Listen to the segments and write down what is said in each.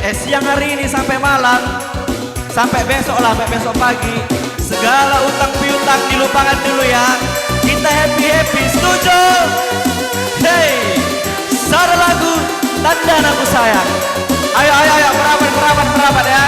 Siang hari ini sampai malam, sampai besok lah, sampai besok pagi. Segala utang piutang dilupakan dulu ya. Kita happy-happy, setuju? Hey, satu lagu Tanda Aku Sayang. Ayo, ayo, ayo, merapat ya.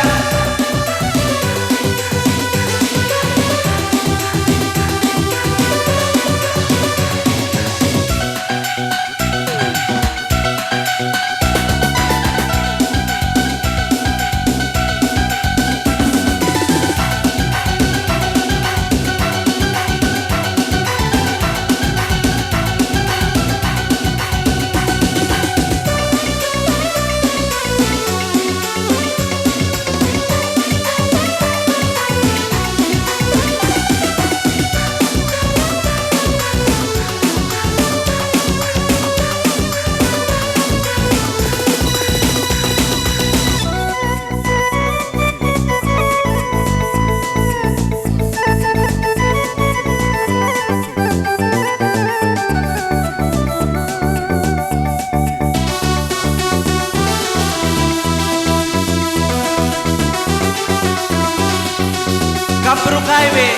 Berukai we,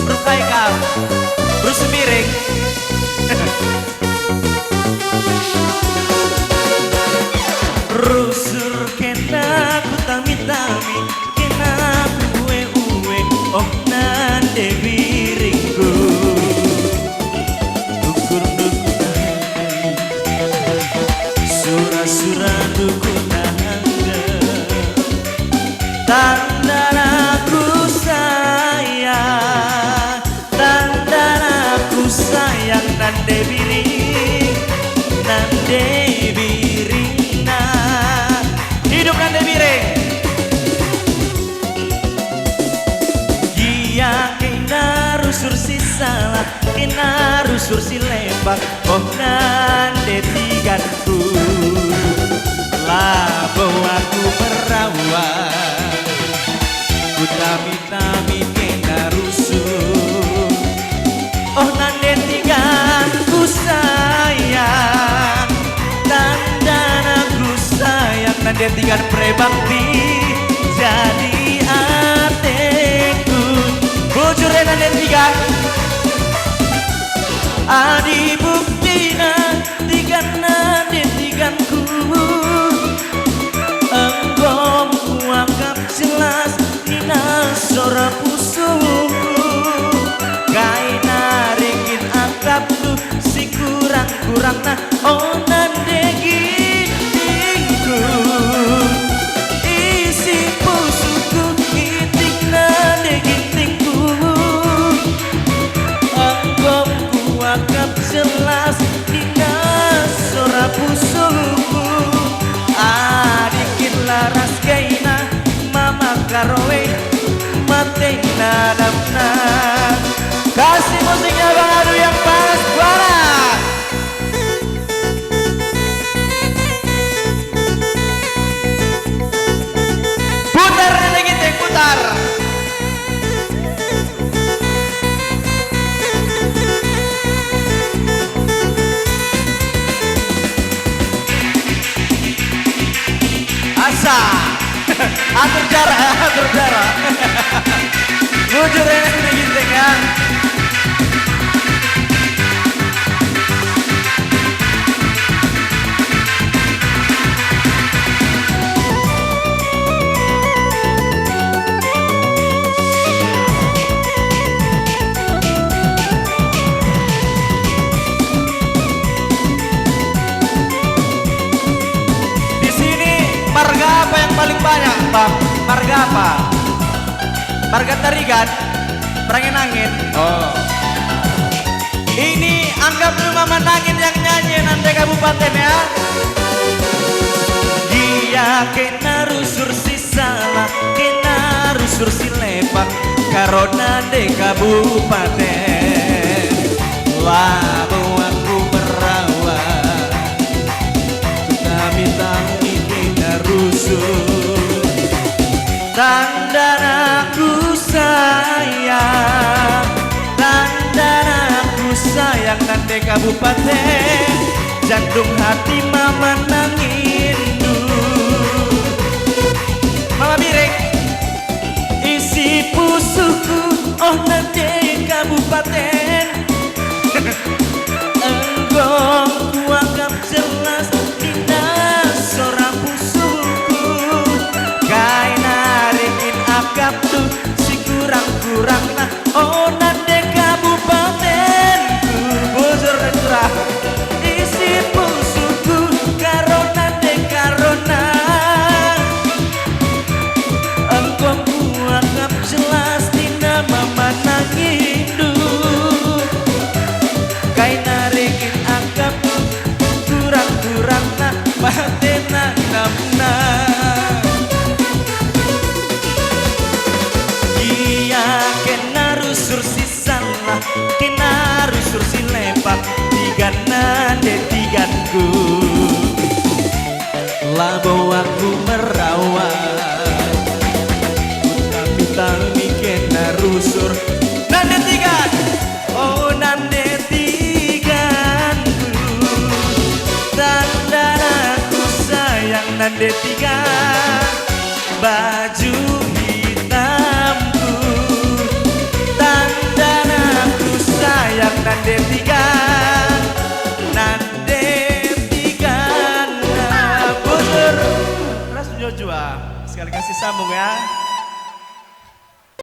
berukai kau, berus miring. Rusur kena ku tami-tami, kena ku uwe-uwe, oh nande biringku. Dukur-dukur sura-sura dukur tangga, tanda aku sayang nande biring, nande biring na. Hidup nande biring. Iya kena rusur si salah, kena rusur si lembak, oh nande tiganku. Labo aku merawat, ku tami-tami kena rusur. Oh nande tiganku sayang, dandan aku sayang, nande tigan prebakti jadi ateku. Bujurnya nande tigan, adi buktina tigan nande tiganku. Engkau muangkap jelas nina sora pusuku. Kaina ringin angkapku si kurang-kurang nah oh nande gintingku. Isi pusuku itik nande gintingku. Engkau kuangkap jelas nina sora pusuku. Adikin laras kaina mama karowe mateng nadamna. Kasih musiknya Bang Adu yang panas suara. Putar nenek kita putar. Asa. Atur jarak, atur jarak. Bujur nenek kita ya. Marga apa yang paling banyak, Bang? Marga apa? Marga tarigan? Perangin angin? Oh. Ini anggap rumah menangin yang nyanyi nanti kabupaten ya. Dia kena rusur si salah, kena rusur si lepak, karena de kabupaten. Lalu aku merawat, kami kena rusur. Dandan aku sayang, dandan aku sayang nanti kabupaten. Jantung hati mama nangindu, na Iya kena rusur si salah kena rusur si lepak tiganan de tiganku labo aku merawat tapi tami kena rusur nande tigan oh nande tiganku dandan aku sayang nande tigan baju hitamku dandan aku sayang nande tigan nande tigan putur Ras Joshua sekali kasih sambung ya.